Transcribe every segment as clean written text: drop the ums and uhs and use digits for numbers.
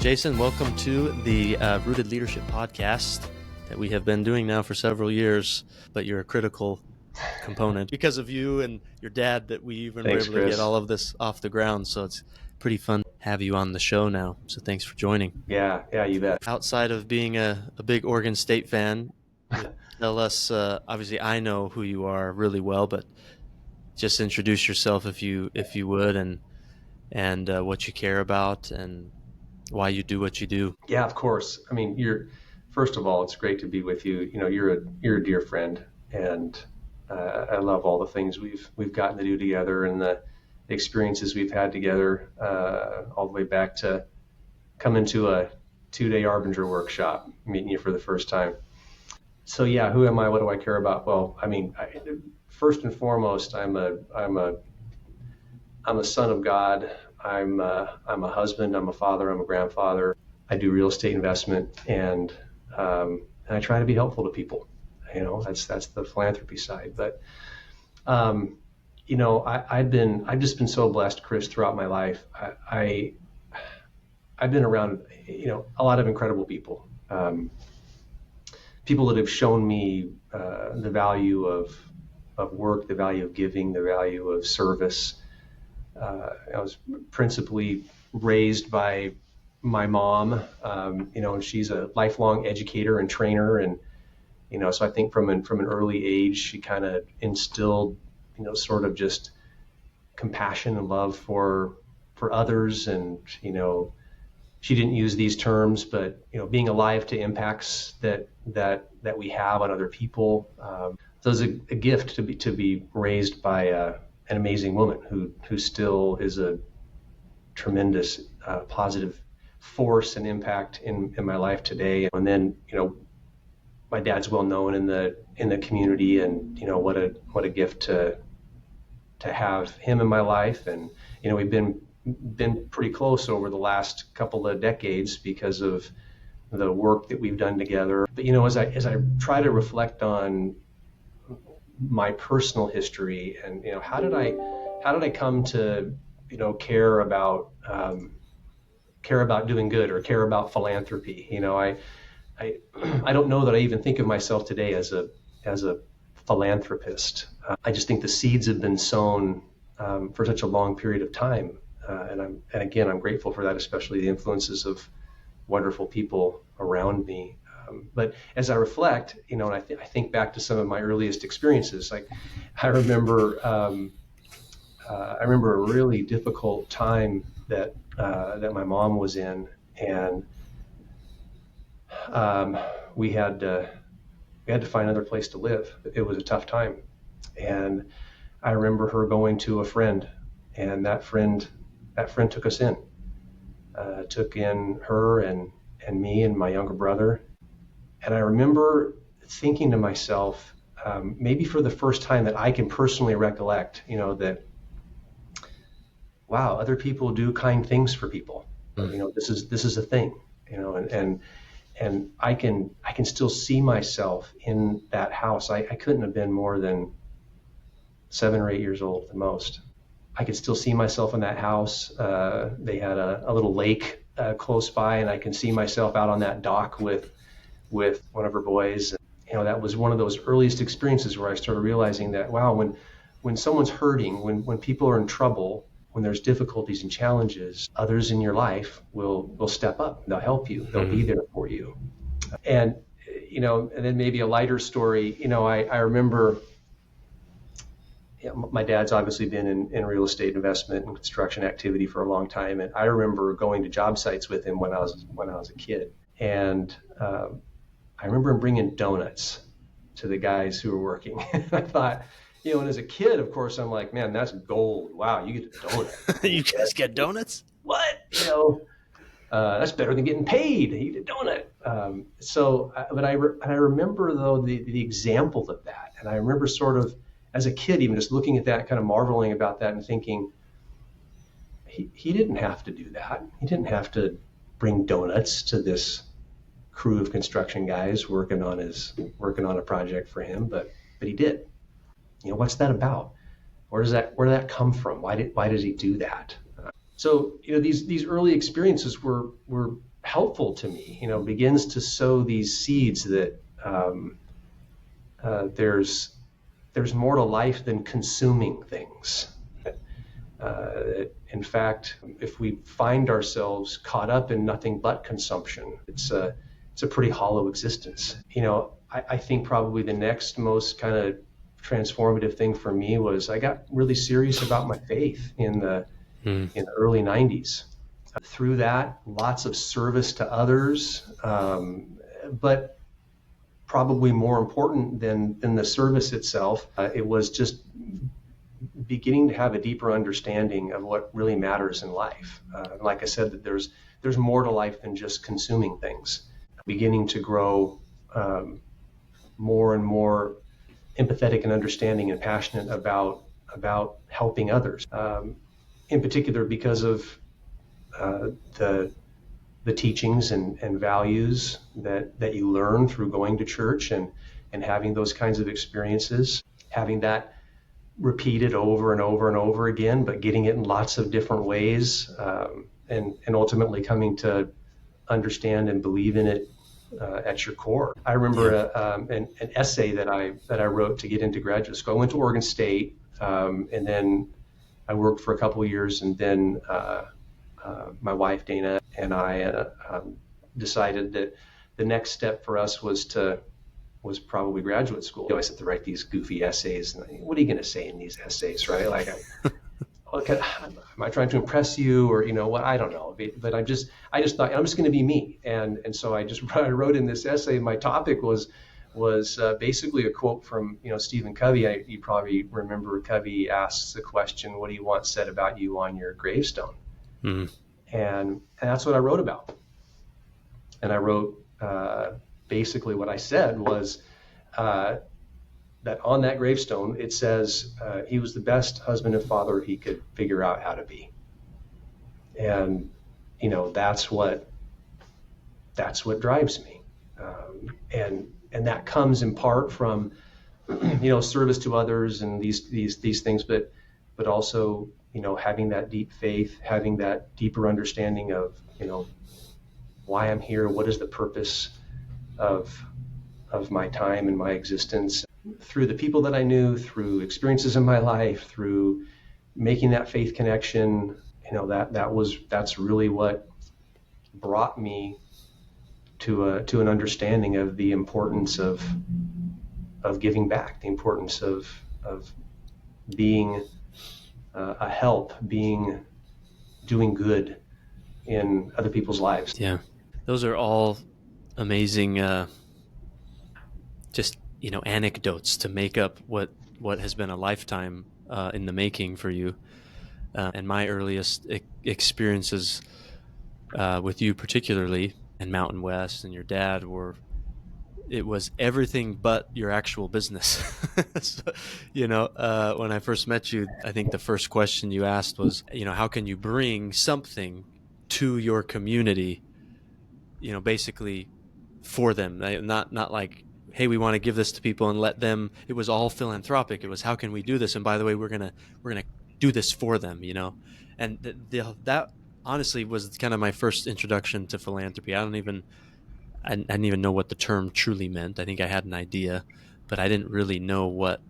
Jason, welcome to the Rooted Leadership podcast that we have been doing now for several years, but you're a critical component because of you and your dad that we even were able to get all of this off the ground. So it's pretty fun to have you on the show now. So thanks for joining. Yeah, you bet. Outside of being a big Oregon State fan, tell us, obviously I know who you are really well, but just introduce yourself if you would, and what you care about and why you do what you do. Yeah, of course. I mean, first of all, it's great to be with you. You know, you're a dear friend, and I love all the things we've gotten to do together and the experiences we've had together, all the way back to coming to a 2-day Arbinger workshop, meeting you for the first time. So yeah, who am I? What do I care about? Well, I mean, first and foremost, I'm a son of God. I'm a husband, I'm a father, I'm a grandfather. I do real estate investment, and I try to be helpful to people. You know, that's the philanthropy side. But you know, I've just been so blessed, Chris, throughout my life. I've been around, you know, a lot of incredible people. People that have shown me the value of work, the value of giving, the value of service. I was principally raised by my mom, you know, and she's a lifelong educator and trainer. And, you know, so I think from an early age, she kind of instilled, you know, sort of just compassion and love for others. And, you know, she didn't use these terms, but, you know, being alive to impacts that we have on other people. So it's a gift to be raised by an amazing woman who still is a tremendous positive force and impact in my life today. And then, you know, my dad's well known in the community, and, you know, what a gift to have him in my life. And, you know, we've been pretty close over the last couple of decades because of the work that we've done together. But, you know, as I try to reflect on my personal history, and, you know, how did I come to, you know, care about doing good or care about philanthropy? You know, I don't know that I even think of myself today as a philanthropist. I just think the seeds have been sown for such a long period of time, and again I'm grateful for that, especially the influences of wonderful people around me. But as I reflect, you know, and I think back to some of my earliest experiences. Like, I remember a really difficult time that my mom was in, and we had to find another place to live. It was a tough time, and I remember her going to a friend, and that friend took us in, took in her and me and my younger brother. And I remember thinking to myself, maybe for the first time that I can personally recollect, you know, that, wow, other people do kind things for people. You know, this is a thing, you know, and I can still see myself in that house. I couldn't have been more than 7 or 8 years old at the most. I could still see myself in that house. They had a little lake close by, and I can see myself out on that dock with one of her boys. You know, that was one of those earliest experiences where I started realizing that, wow, when someone's hurting, when people are in trouble, when there's difficulties and challenges, others in your life will step up. They'll help you. They'll be there for you. And, you know, and then maybe a lighter story, you know, I remember, you know, my dad's obviously been in real estate investment and construction activity for a long time. And I remember going to job sites with him when I was a kid. And I remember him bringing donuts to the guys who were working. I thought, you know, and as a kid, of course, I'm like, man, that's gold. Wow, you get a donut. You guys get donuts? What? You know, that's better than getting paid. You get a donut. But I remember, though, the example of that. And I remember sort of, as a kid, even just looking at that, kind of marveling about that and thinking, he didn't have to do that. He didn't have to bring donuts to this crew of construction guys working on a project for him, but he did. You know, what's that about? Where did that come from? Why did he do that? So, you know, these early experiences were helpful to me, begins to sow these seeds that there's more to life than consuming things. In fact, if we find ourselves caught up in nothing but consumption, it's a pretty hollow existence. I think probably the next most kind of transformative thing for me was I got really serious about my faith in the early 90s. Through that, lots of service to others, but probably more important than the service itself, it was just beginning to have a deeper understanding of what really matters in life. Like I said, that there's more to life than just consuming things. Beginning to grow more and more empathetic and understanding and passionate about helping others. In particular, because of the teachings and values that you learn through going to church and having those kinds of experiences, having that repeated over and over and over again, but getting it in lots of different ways, and ultimately coming to understand and believe in it at your core. I remember an essay that I wrote to get into graduate school. I went to Oregon State, and then I worked for a couple of years, and then my wife Dana and I decided that the next step for us was probably graduate school. I always had to write these goofy essays. And what are you going to say in these essays, right? Like, am I trying to impress you, or what? I don't know. But I just thought I'm just going to be me, and so I wrote in this essay. My topic was basically a quote from Stephen Covey. You probably remember Covey asks the question, "What do you want said about you on your gravestone?" Mm-hmm. And that's what I wrote about. And I wrote basically what I said was that on that gravestone it says he was the best husband and father he could figure out how to be. And that's what drives me. And that comes in part from service to others and these things, but also having that deep faith, having that deeper understanding of why I'm here, what is the purpose of my time and my existence. Through the people that I knew, through experiences in my life, through making that faith connection, that's really what brought me to an understanding of the importance of giving back, the importance of being a help, doing good in other people's lives. Yeah, those are all amazing, just anecdotes to make up what has been a lifetime in the making for you. And my earliest experiences with you, particularly in Mountain West, and your dad, it was everything but your actual business. So, when I first met you, I think the first question you asked was, how can you bring something to your community, basically for them, not like, hey, we want to give this to people and let them. It was all philanthropic. It was, how can we do this? And by the way, we're gonna do this for them, And that honestly was kind of my first introduction to philanthropy. I didn't even know what the term truly meant. I think I had an idea, but I didn't really know what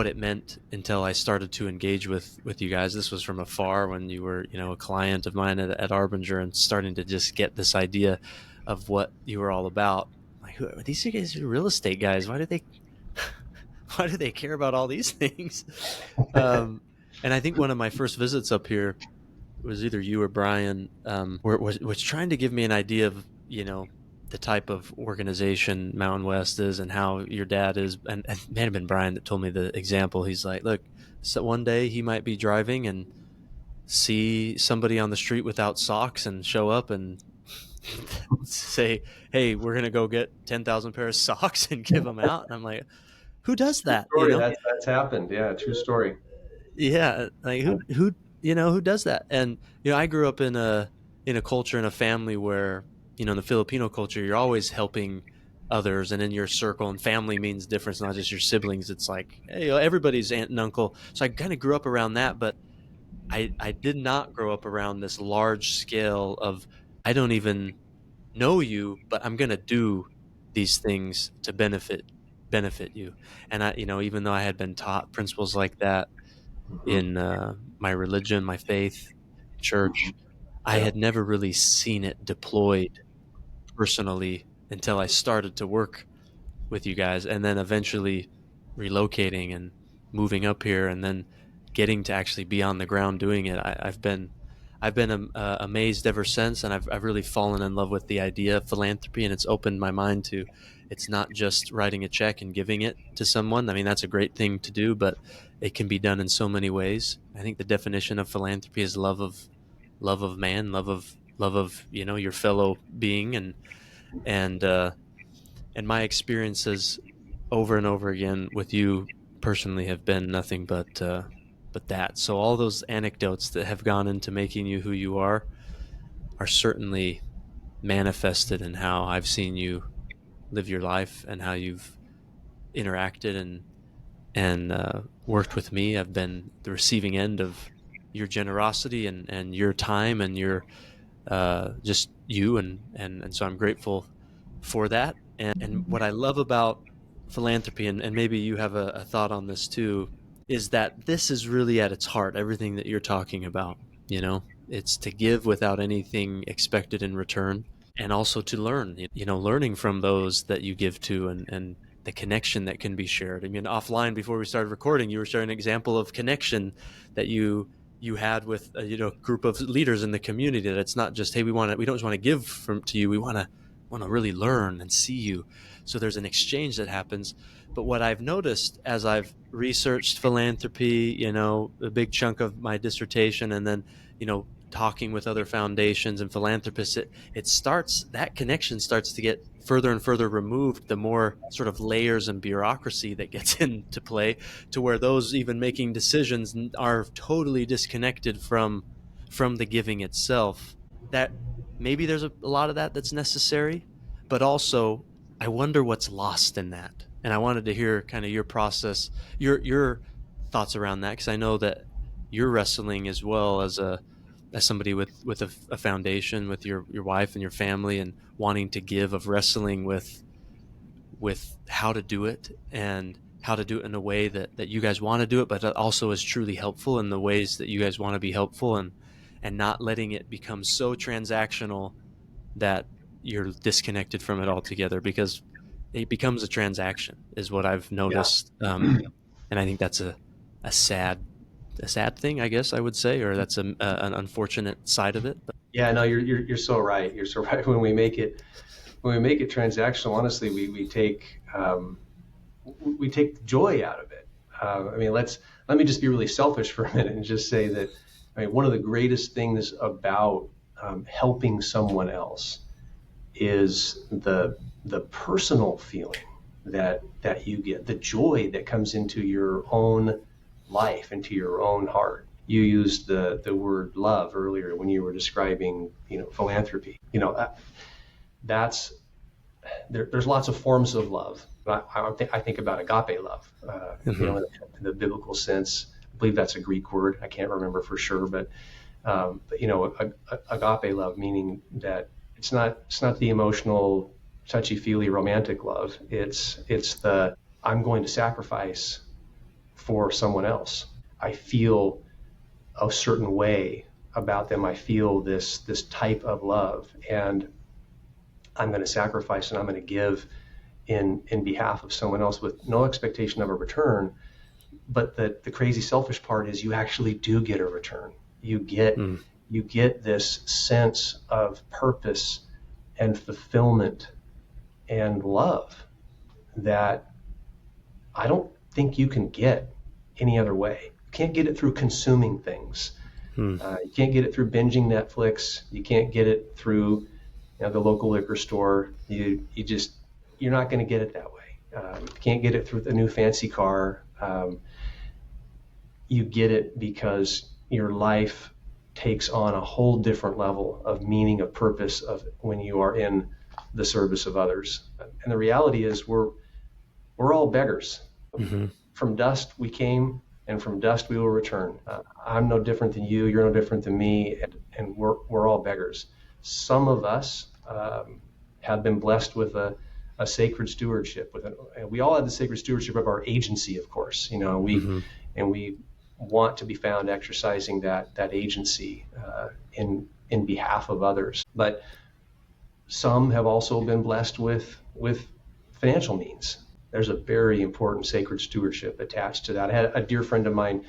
it meant until I started to engage with you guys. This was from afar when you were, a client of mine at Arbinger, and starting to just get this idea of what you were all about. Like, who are these guys? Are real estate guys? Why do they care about all these things? And I think one of my first visits up here was either you or Brian, was trying to give me an idea of, the type of organization Mountain West is and how your dad is. And it may have been Brian that told me the example. He's like, look, so one day he might be driving and see somebody on the street without socks and show up and say, hey, we're going to go get 10,000 pairs of socks and give them out. And I'm like, who does that? True story. That's happened. Yeah. True story. Yeah. Like who does that? And, I grew up in a culture, in a family where, in the Filipino culture, you're always helping others, and in your circle, and family means different, not just your siblings. It's like, hey, everybody's aunt and uncle. So I kind of grew up around that, but I did not grow up around this large scale of I don't even know you, but I'm going to do these things to benefit you. And I, even though I had been taught principles like that Mm-hmm. in my religion, my faith, Mm-hmm. church, I Yeah. had never really seen it deployed personally until I started to work with you guys, and then eventually relocating and moving up here, and then getting to actually be on the ground doing it. I've been amazed ever since, and I've really fallen in love with the idea of philanthropy, and it's opened my mind to it's not just writing a check and giving it to someone. I mean, that's a great thing to do, but it can be done in so many ways. I think the definition of philanthropy is love of man, love of your fellow being, and uh, and my experiences over and over again with you personally have been nothing but that. So all those anecdotes that have gone into making you who you are certainly manifested in how I've seen you live your life and how you've interacted and worked with me. I've been the receiving end of your generosity and your time and your just you and so I'm grateful for that. And what I love about philanthropy, and maybe you have a thought on this too, is that this is really at its heart everything that you're talking about. It's to give without anything expected in return, and also to learn. Learning from those that you give to, and the connection that can be shared. I mean, offline before we started recording, you were sharing an example of connection that you had with a group of leaders in the community. That it's not just, hey, we don't just want to give to you, we want to really learn and see you. So there's an exchange that happens. But what I've noticed as I've researched philanthropy, a big chunk of my dissertation, and then talking with other foundations and philanthropists, that connection starts to get further and further removed, the more sort of layers and bureaucracy that gets into play, to where those even making decisions are totally disconnected from the giving itself. That maybe there's a lot of that that's necessary, but also I wonder what's lost in that. And I wanted to hear kind of your process, your thoughts around that, because I know that you're wrestling as well as somebody with a foundation, with your wife and your family, and wanting to give, of wrestling with how to do it, and how to do it in a way that you guys want to do it, but that also is truly helpful in the ways that you guys want to be helpful, and not letting it become so transactional that you're disconnected from it altogether, because it becomes a transaction, is what I've Yeah. noticed. And I think that's a sad thing, I guess I would say, or that's an unfortunate side of it. But Yeah. No, you're so right. You're so right. When we make it transactional, honestly, we take the joy out of it. I mean, let me just be really selfish for a minute and just say that, I mean, one of the greatest things about helping someone else is the personal feeling that you get, the joy that comes into your own life, into your own heart. You used the word love earlier when you were describing, philanthropy. That's there's lots of forms of love. I think about agape love, mm-hmm. in the biblical sense. I believe that's a Greek word. I can't remember for sure, but agape love, meaning that it's not the emotional, touchy-feely, romantic love. It's the I'm going to sacrifice for someone else. I feel a certain way about them. I feel this type of love, and I'm going to sacrifice and I'm going to give in behalf of someone else with no expectation of a return. But the crazy selfish part is you actually do get a return. You get mm. you get this sense of purpose and fulfillment and love that I don't think you can get any other way. You can't get it through consuming things. Mm. You can't get it through binging Netflix. You can't get it through the local liquor store. You're not going to get it that way. You can't get it through a new fancy car. You get it because your life takes on a whole different level of meaning, of purpose, of when you are in the service of others. And the reality is we're all beggars. Mm-hmm. From dust we came, and from dust we will return. I'm no different than you. You're no different than me, and we're all beggars. some of us have been blessed with a sacred stewardship. We all have the sacred stewardship of our agency, of course. We want to be found exercising that agency in behalf of others. But some have also been blessed with financial means. There's a very important sacred stewardship attached to that. I had a dear friend of mine,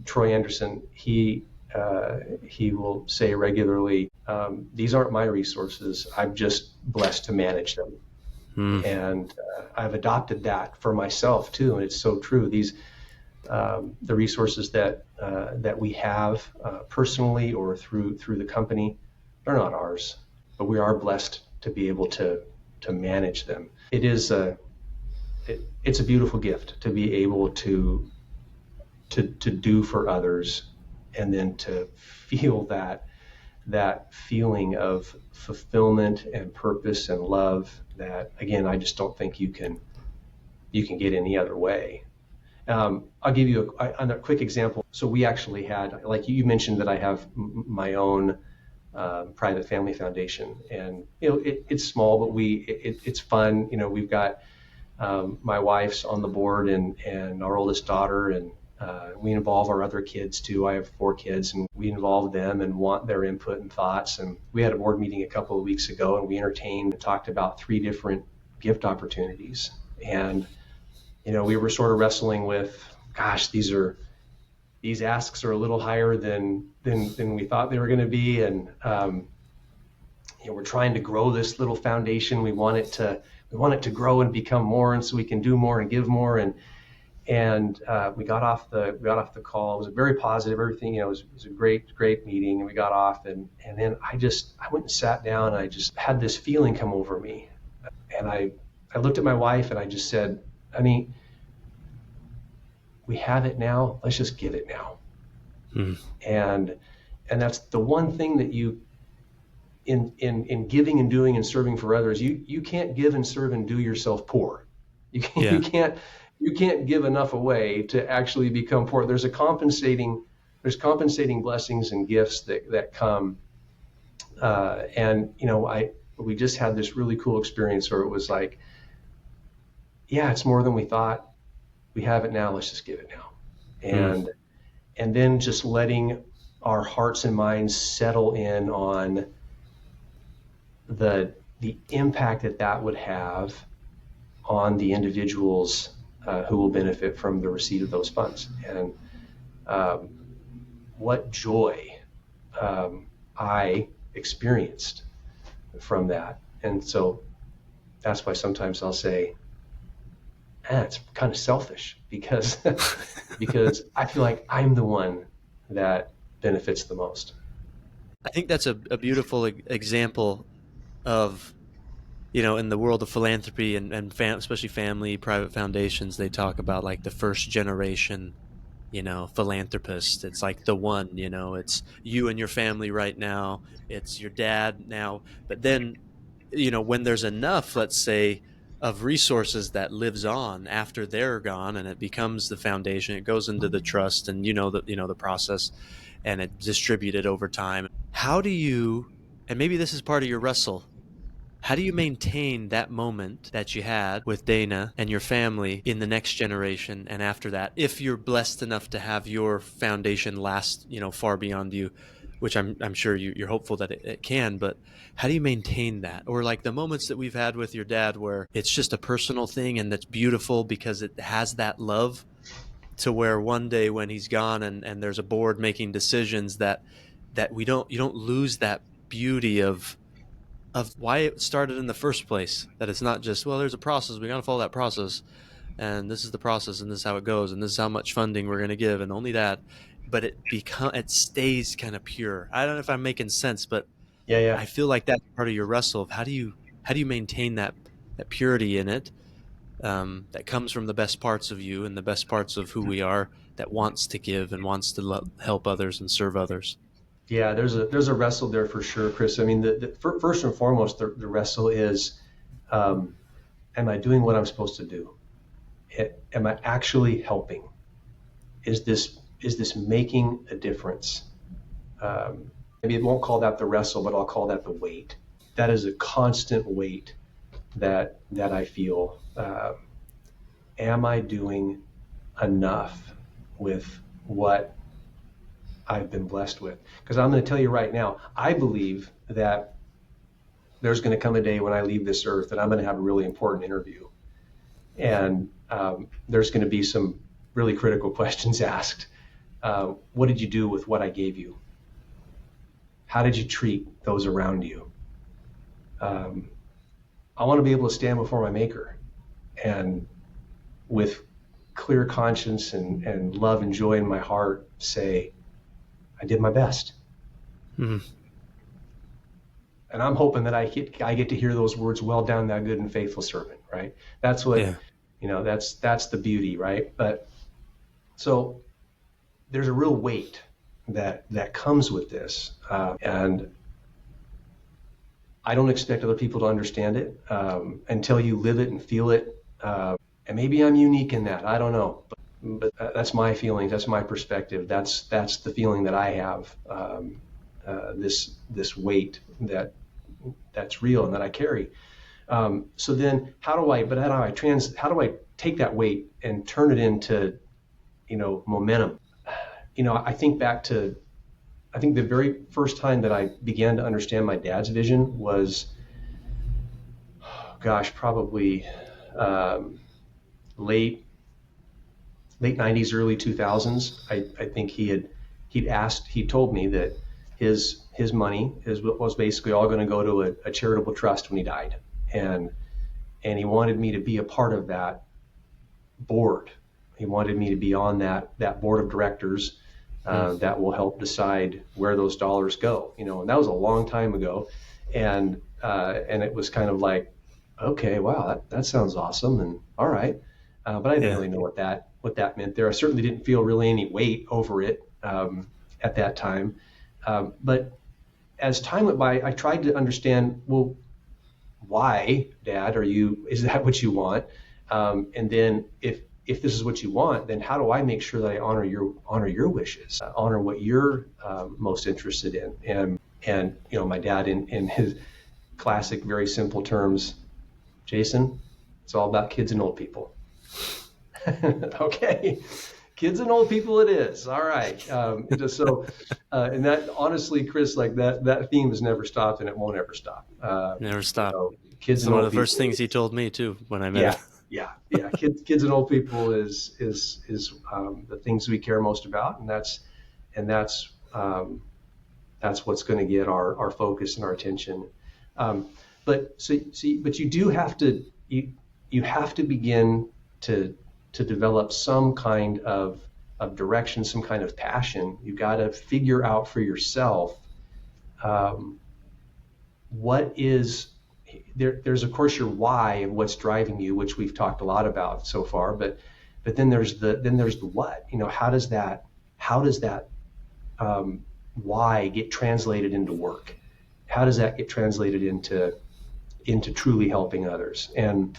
Troy Anderson. He will say regularly, these aren't my resources. I'm just blessed to manage them. And I've adopted that for myself too. And it's so true. These, the resources that we have personally or through the company, they're not ours, but we are blessed to be able to manage them. It's a beautiful gift to be able to do for others, and then to feel that feeling of fulfillment and purpose and love that, again, I just don't think you can get any other way. I'll give you a quick example. So we actually had, like you mentioned, that I have my own private family foundation, and it's small, but it's fun. We've got my wife's on the board, and our oldest daughter, and we involve our other kids too. I have 4 kids, and we involve them and want their input and thoughts. And we had a board meeting a couple of weeks ago, and we entertained and talked about 3 different gift opportunities. And we were sort of wrestling with, gosh, these asks are a little higher than we thought they were going to be, and we're trying to grow this little foundation. We want it to grow and become more, and so we can do more and give more. And we got off the call. It was very positive. Everything, it was a great meeting, and we got off, and then I went and sat down, and I just had this feeling come over me, and I looked at my wife, and I just said, honey, we have it now. Let's just give it now. And that's the one thing that you, in giving and doing and serving for others, you can't give and serve and do yourself poor. You can't give enough away to actually become poor. There's compensating blessings and gifts that come. We just had this really cool experience where it was like, yeah, it's more than we thought. We have it now. Let's just give it now. And then just letting our hearts and minds settle in on the impact that would have on the individuals who will benefit from the receipt of those funds. And what joy I experienced from that. And so that's why sometimes I'll say, it's kind of selfish because I feel like I'm the one that benefits the most. I think that's a beautiful example of, in the world of philanthropy and especially family, private foundations, they talk about like the first generation, philanthropist. It's like the one, it's you and your family right now. It's your dad now. But then, when there's enough, let's say, of resources that lives on after they're gone, and it becomes the foundation, it goes into the trust, and the process, and it's distributed over time. How do you, and maybe this is part of your wrestle, how do you maintain that moment that you had with Dana and your family in the next generation and after that, if you're blessed enough to have your foundation last, far beyond you, which I'm sure you're hopeful that it can, but how do you maintain that? Or like the moments that we've had with your dad where it's just a personal thing and that's beautiful because it has that love, to where one day when he's gone and there's a board making decisions that you don't lose that beauty of why it started in the first place, that it's not just, well, there's a process, we got to follow that process, and this is the process, and this is how it goes, and this is how much funding we're going to give, and only that, but it stays kind of pure. I don't know if I'm making sense, but yeah. I feel like that's part of your wrestle of how do you maintain that purity in it, that comes from the best parts of you and the best parts of who we are, that wants to give and wants to help others and serve others. Yeah, there's a wrestle there for sure, Chris. I mean, first and foremost, the wrestle is, am I doing what I'm supposed to do? Am I actually helping? Is this making a difference? maybe I won't call that the wrestle, but I'll call that the weight. That is a constant weight that I feel. Am I doing enough with what I've been blessed with? Because I'm going to tell you right now, I believe that there's going to come a day when I leave this earth that I'm going to have a really important interview. And there's going to be some really critical questions asked. What did you do with what I gave you? How did you treat those around you? I want to be able to stand before my Maker and with clear conscience and love and joy in my heart say, I did my best. Mm-hmm. And I'm hoping that I get to hear those words, well done, thou good and faithful servant, right? That's what, that's the beauty, right? But so there's a real weight that comes with this. And I don't expect other people to understand it until you live it and feel it. And maybe I'm unique in that. I don't know. But that's my feelings. That's my perspective. That's the feeling that I have. This weight that's real and that I carry. So then how do I take that weight and turn it into, momentum? I think back to, the very first time that I began to understand my dad's vision was, probably late 90s, early 2000s. I think he told me that his money was basically all going to go to a charitable trust when he died. And he wanted me to be a part of that board. He wanted me to be on that board of directors that will help decide where those dollars go. And that was a long time ago. And it was kind of like, okay, wow, that sounds awesome. And all right. But I didn't really know what that meant there. I certainly didn't feel really any weight over it at that time. But as time went by, I tried to understand, well, why, Dad, is that what you want? And then if this is what you want, then how do I make sure that I honor your wishes, honor what you're most interested in? And my dad in his classic, very simple terms, Jason, it's all about kids and old people. Okay. Kids and old people it is. All right. And that, honestly, Chris, like that theme has never stopped and it won't ever stop. Never stop. Kids it's and one old of the first people things he told me too when I met him. Yeah. Kids and old people is the things we care most about, and that's what's going to get our focus and our attention. But you do have to you have to begin to develop some kind of direction, some kind of passion. You got to figure out for yourself what is there's of course your why and what's driving you, which we've talked a lot about so far, but then there's the what. How does that why get translated into work? How does that get translated into truly helping others? And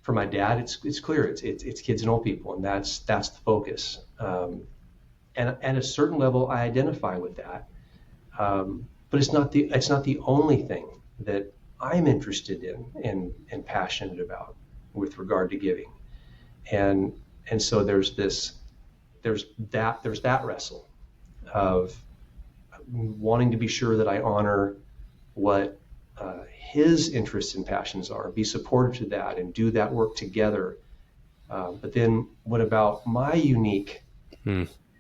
for my dad, it's clear it's kids and old people, and that's the focus. And at a certain level, I identify with that. But it's not the only thing that I'm interested in and passionate about with regard to giving. And so there's that wrestle of wanting to be sure that I honor what his interests and passions are, be supportive to that, and do that work together. But then what about my unique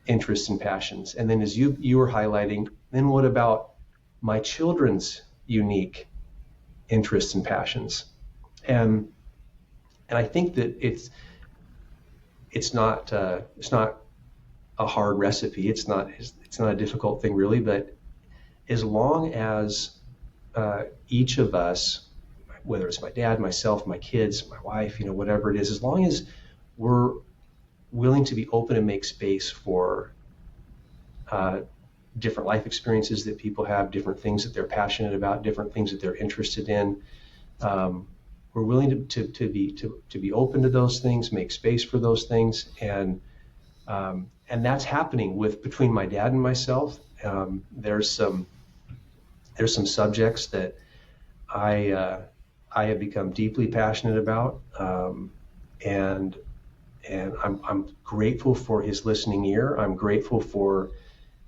interests and passions? And then as you were highlighting, then what about my children's unique interests and passions? And I think that it's not a hard recipe. It's not a difficult thing really, but as long as each of us, whether it's my dad, myself, my kids, my wife, whatever it is, as long as we're willing to be open and make space for different life experiences that people have, different things that they're passionate about, different things that they're interested in, we're willing to be open to those things, make space for those things, and that's happening between my dad and myself, There's some subjects that I have become deeply passionate about, and I'm grateful for his listening ear. I'm grateful for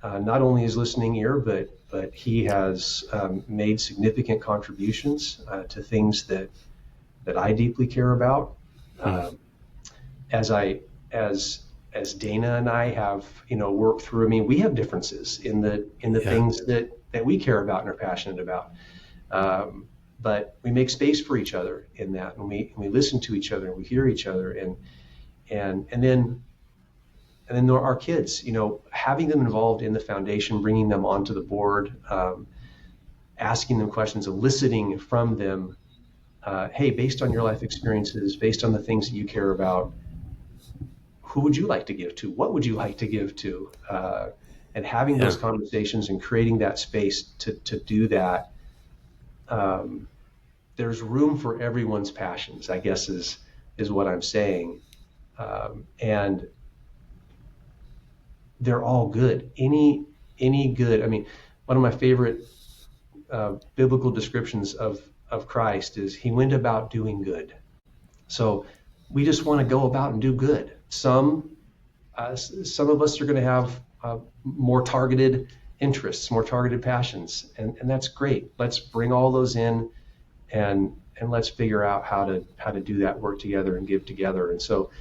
not only his listening ear, but he has made significant contributions to things that I deeply care about. As Dana and I have worked through. I mean, we have differences in the things that we care about and are passionate about. But we make space for each other in that, and we listen to each other, and we hear each other, and then our kids, having them involved in the foundation, bringing them onto the board, asking them questions, eliciting from them, hey, based on your life experiences, based on the things that you care about, who would you like to give to? What would you like to give to? And having those conversations and creating that space to do that. There's room for everyone's passions, I guess is what I'm saying. And they're all good. Any good. I mean, one of my favorite biblical descriptions of Christ is he went about doing good. So we just want to go about and do good. Some of us are going to have more targeted interests, more targeted passions, and that's great. Let's bring all those in, and let's figure out how to do that work together and give together. And so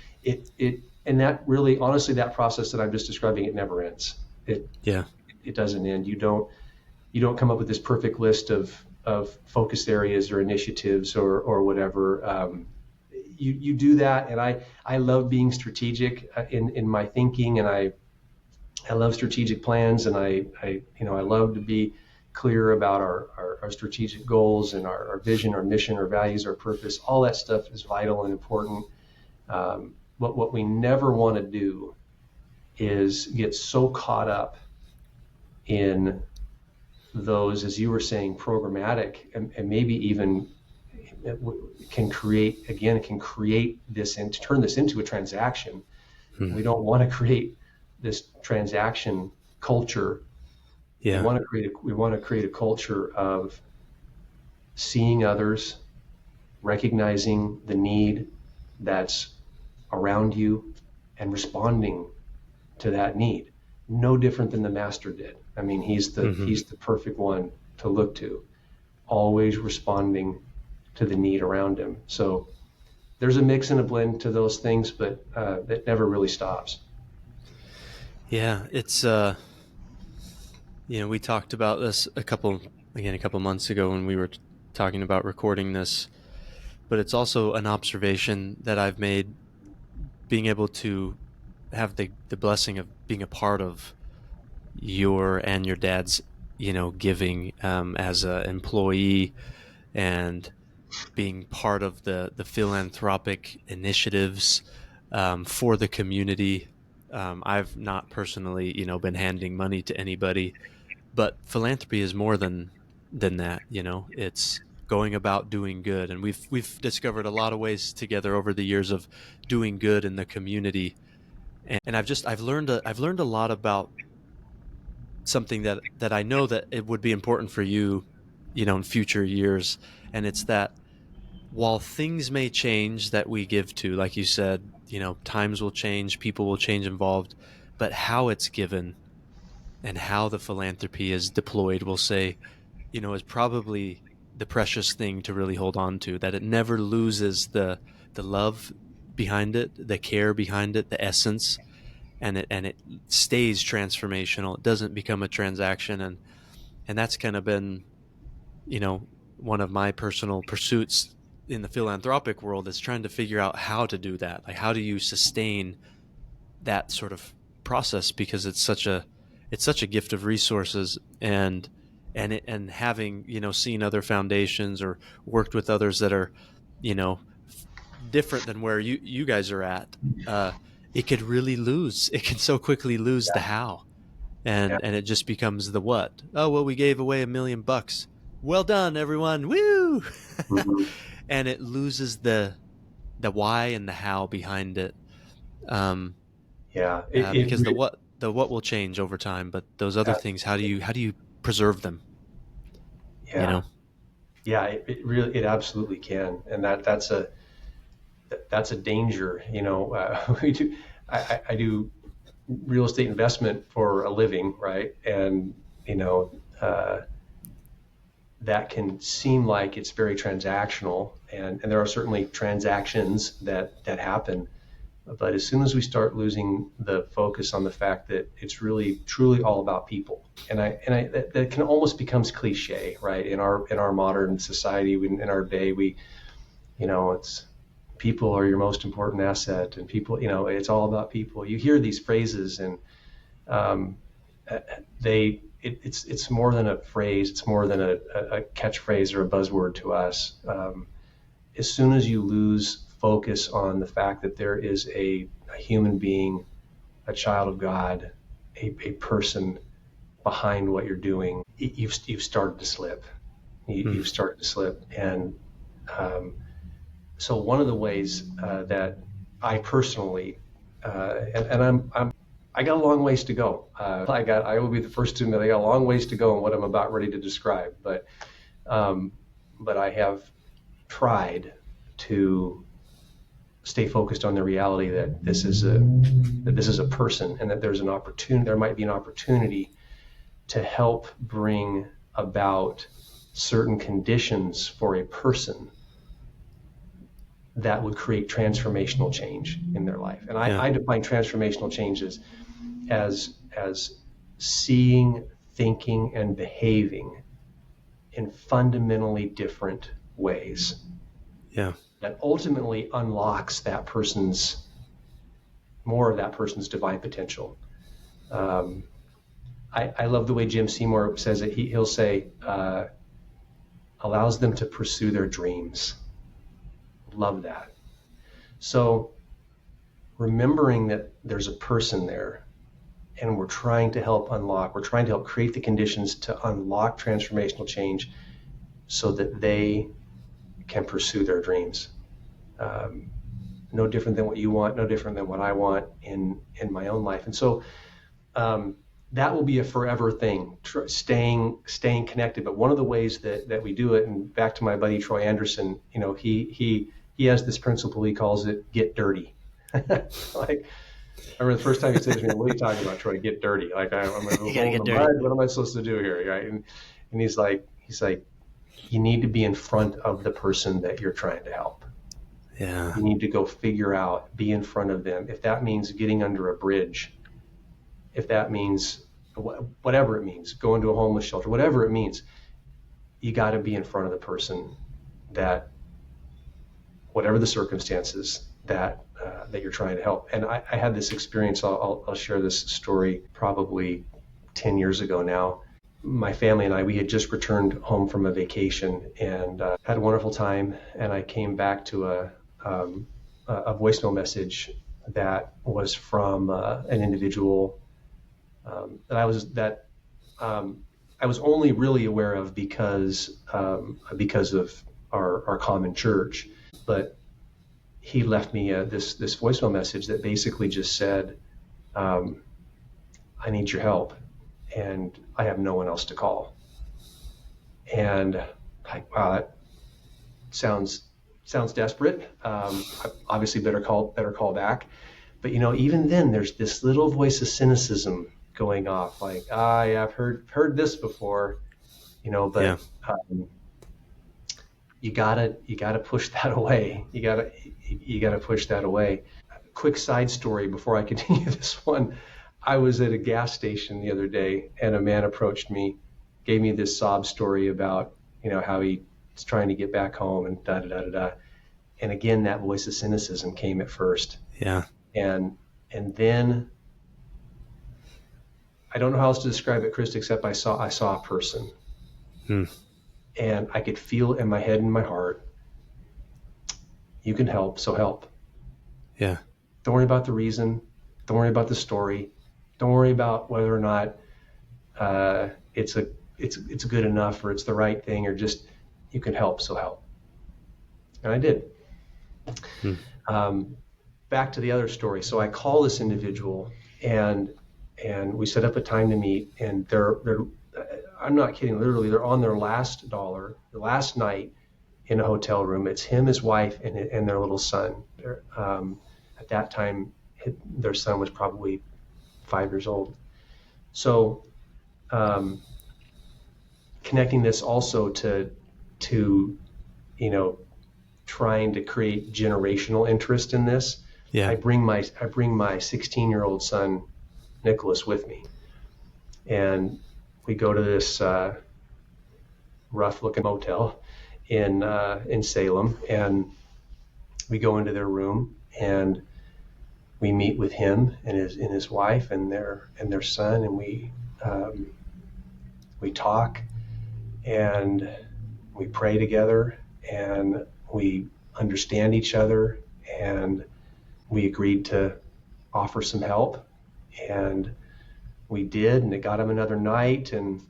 and that really, honestly, that process that I'm just describing, it never ends. It doesn't end. You don't come up with this perfect list of focus areas or initiatives or whatever. You do that, and I love being strategic in my thinking, and I love strategic plans, and I love to be clear about our strategic goals and our vision, our mission, our values, our purpose. All that stuff is vital and important. What we never want to do is get so caught up in those, as you were saying, programmatic, and maybe even can create this and turn this into a transaction. We don't want to create this transaction culture. We want to create a culture of seeing others, recognizing the need that's around you, and responding to that need. No different than the master did. I mean, he's the perfect one to look to, always responding to the need around him. So there's a mix and a blend to those things, but it never really stops. Yeah, it's we talked about this a couple months ago when we were talking about recording this, but it's also an observation that I've made, being able to have the blessing of being a part of your dad's giving as an employee, and being part of the philanthropic initiatives for the community. I've not personally been handing money to anybody, but philanthropy is more than that. It's going about doing good, and we've discovered a lot of ways together over the years of doing good in the community. And I've learned a lot about something that I know that it would be important for you, in future years. And it's that while things may change that we give to, like you said, times will change, people will change involved, but how it's given and how the philanthropy is deployed, we'll say, is probably the precious thing to really hold on to, that it never loses the love behind it, the care behind it, the essence, and it stays transformational. It doesn't become a transaction. And that's kind of been, one of my personal pursuits in the philanthropic world, is trying to figure out how to do that. Like, how do you sustain that sort of process? Because it's such a gift of resources, and having, seen other foundations or worked with others that are, different than where you guys are at, it can so quickly lose the how, and it just becomes the what. Oh, well, we gave away $1 million. Well done, everyone. Woo! And it loses the why and the how behind it. Because the what will change over time, but those other things, how do you preserve them? Yeah. You know? Yeah, it really, it absolutely can. And that's a danger, you know. I do real estate investment for a living, right? And, you know, that can seem like it's very transactional, and there are certainly transactions that happen. But as soon as we start losing the focus on the fact that it's really truly all about people, and that can almost becomes cliche, right? In our modern society, in our day, it's people are your most important asset, and people, it's all about people. You hear these phrases, and um, it's more than a phrase. It's more than a catchphrase or a buzzword to us. As soon as you lose focus on the fact that there is a human being, a child of God, a person behind what you're doing, you've started to slip. You've started to slip. And so one of the ways that I personally, I got a long ways to go. I will be the first to admit I got a long ways to go in what I'm about ready to describe. But I have tried to stay focused on the reality that this is a person, and that there might be an opportunity to help bring about certain conditions for a person that would create transformational change in their life. And I define transformational changes as seeing, thinking, and behaving in fundamentally different ways. Yeah. That ultimately unlocks more of that person's divine potential. I love the way Jim Seymour says it. He'll say, allows them to pursue their dreams. Love that. So remembering that there's a person there, and we're trying to help create the conditions to unlock transformational change so that they can pursue their dreams. No different than what you want, no different than what I want in my own life. And so that will be a forever thing, staying connected. But one of the ways that we do it, and back to my buddy Troy Anderson, he has this principle, he calls it get dirty. Like, I remember the first time he said to me, "What are you talking about, Troy? Get dirty." Like, I'm going to gotta get dirty. What am I supposed to do here? Right? And he's like, you need to be in front of the person that you're trying to help. Yeah. You need to go be in front of them. If that means getting under a bridge, if that means whatever it means, going to a homeless shelter, whatever it means, you got to be in front of the person that, whatever the circumstances, that you're trying to help. And I had this experience. I'll share this story probably 10 years ago now. My family and we had just returned home from a vacation, and had a wonderful time. And I came back to a voicemail message that was from an individual that I was only really aware of because of our common church. But he left me this voicemail message that basically just said, "I need your help, and I have no one else to call." And wow, that sounds desperate. I obviously better call back. But even then, there's this little voice of cynicism going off, like, yeah, I've heard this before, but yeah. You gotta push that away. You gotta push that away. Quick side story before I continue this one. I was at a gas station the other day, and a man approached me, gave me this sob story about how he's trying to get back home, and da da da da da. And again, that voice of cynicism came at first. Yeah. And then I don't know how else to describe it, Chris, except I saw a person. And I could feel in my head and my heart, you can help, so help. Yeah. Don't worry about the reason. Don't worry about the story. Don't worry about whether or not it's good enough, or it's the right thing, or just, you can help, so help. And I did. Back to the other story. So I call this individual, and and we set up a time to meet, and they're I'm not kidding, literally they're on their last dollar, the last night in a hotel room. It's him, his wife, and their little son. At that time, their son was probably 5 years old. So connecting this also to trying to create generational interest in this. Yeah. I bring my 16-year-old son Nicholas with me, and we go to this rough-looking motel in Salem, and we go into their room, and we meet with him and his wife and their son, and we talk, and we pray together, and we understand each other, and we agreed to offer some help, and we did, and it got him another night, and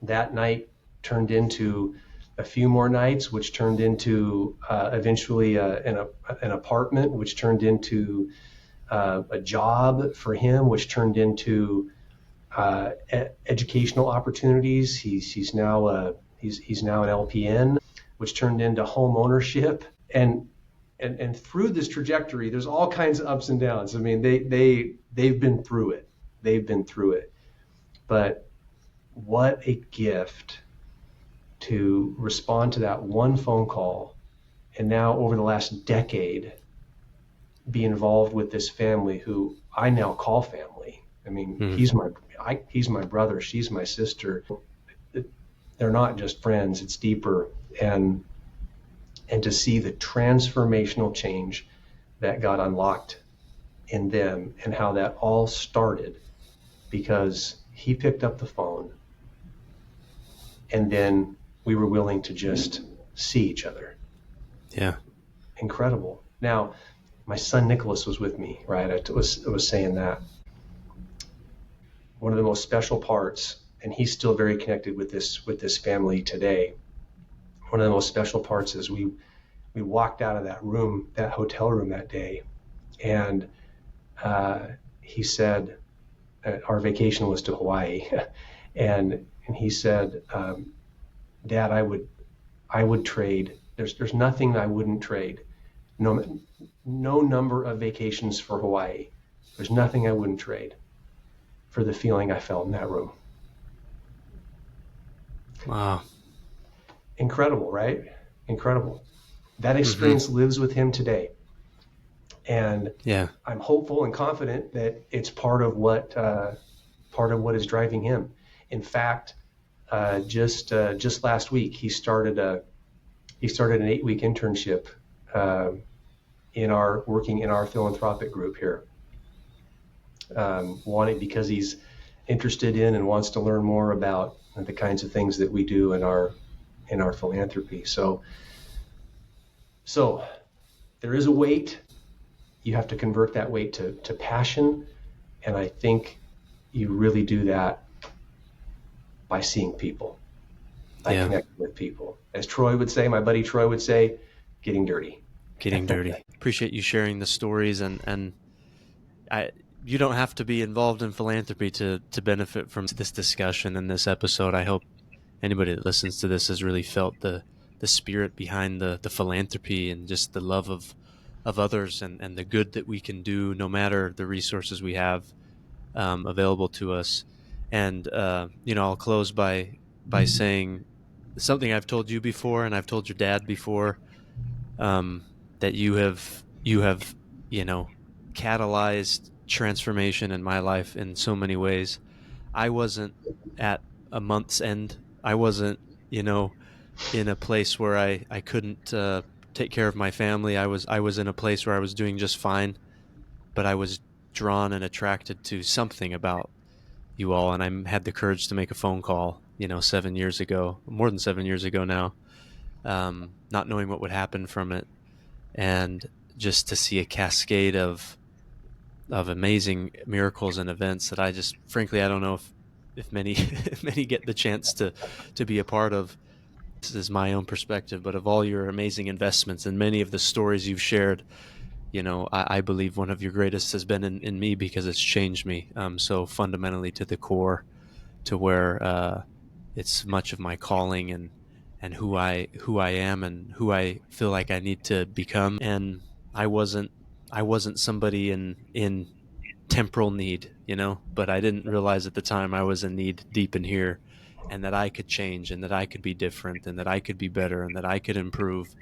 that night turned into a few more nights, which turned into eventually an apartment, which turned into a job for him, which turned into educational opportunities. He's now an LPN, which turned into home ownership, and through this trajectory, there's all kinds of ups and downs. I mean, they've been through it. But what a gift to respond to that one phone call, and now over the last decade, be involved with this family who I now call family. I mean, he's my brother, she's my sister. They're not just friends, it's deeper. And to see the transformational change that got unlocked in them, and how that all started because he picked up the phone, and then we were willing to just see each other. Yeah. Incredible. Now, my son Nicholas was with me, right? I was saying that. One of the most special parts, and he's still very connected with this family today. One of the most special parts is we walked out of that hotel room that day, and he said, our vacation was to Hawaii, and he said, Dad, I would trade. There's nothing I wouldn't trade. No number of vacations for Hawaii. There's nothing I wouldn't trade for the feeling I felt in that room. Wow. Incredible, right? Incredible. That experience lives with him today. And yeah, I'm hopeful and confident that it's part of what is driving him. In fact, just last week, he started an 8-week internship working in our philanthropic group here. Because he's interested in and wants to learn more about the kinds of things that we do in our philanthropy. So there is a weight. You have to convert that weight to passion, and I think you really do that by seeing people, by connecting with people. As Troy would say, my buddy Troy would say, getting dirty. Getting dirty. Appreciate you sharing the stories, and you don't have to be involved in philanthropy to benefit from this discussion and this episode. I hope anybody that listens to this has really felt the spirit behind the philanthropy and just the love of others and the good that we can do no matter the resources we have available to us. And I'll close by saying something I've told you before, and I've told your dad before, that you have catalyzed transformation in my life in so many ways. I wasn't at a month's end. I wasn't, in a place where I couldn't take care of my family. I was in a place where I was doing just fine, but I was drawn and attracted to something about you all, and I had the courage to make a phone call, 7 years ago, more than 7 years ago now, not knowing what would happen from it, and just to see a cascade of amazing miracles and events that I just, frankly, I don't know if many if many get the chance to be a part of. This is my own perspective, but of all your amazing investments and many of the stories you've shared, I believe one of your greatest has been in me, because it's changed me so fundamentally to the core, to where it's much of my calling and who I am and who I feel like I need to become. And I wasn't somebody in temporal need, but I didn't realize at the time I was in need deep in here, and that I could change, and that I could be different, and that I could be better, and that I could improve,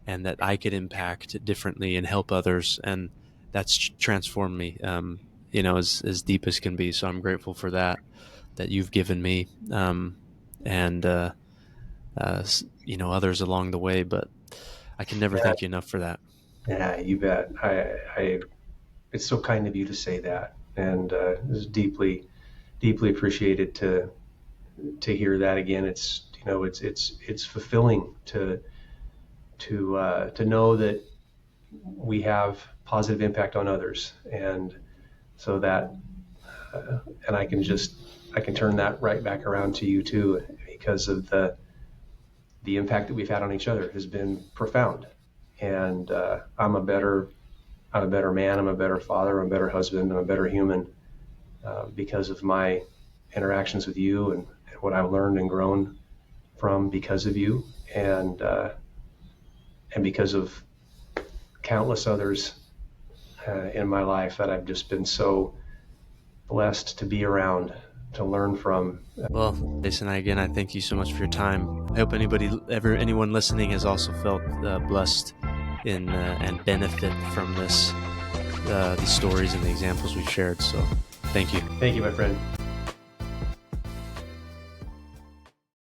and that I could impact differently and help others. And that's transformed me, as deep as can be. So I'm grateful for that you've given me, and others along the way. But I can never thank you enough for that. Yeah, you bet. It's so kind of you to say that, and it's deeply, deeply appreciated to hear that again. It's it's fulfilling to know that we have positive impact on others, and so that and I can turn that right back around to you too, because of the impact that we've had on each other has been profound. And I'm a better man, I'm a better father, I'm a better husband, I'm a better human because of my interactions with you and what I've learned and grown from because of you, and because of countless others in my life that I've just been so blessed to be around, to learn from. Well, Jason, I thank you so much for your time. I hope anyone listening has also felt blessed and benefit from these stories and the examples we've shared. So thank you. Thank you, my friend.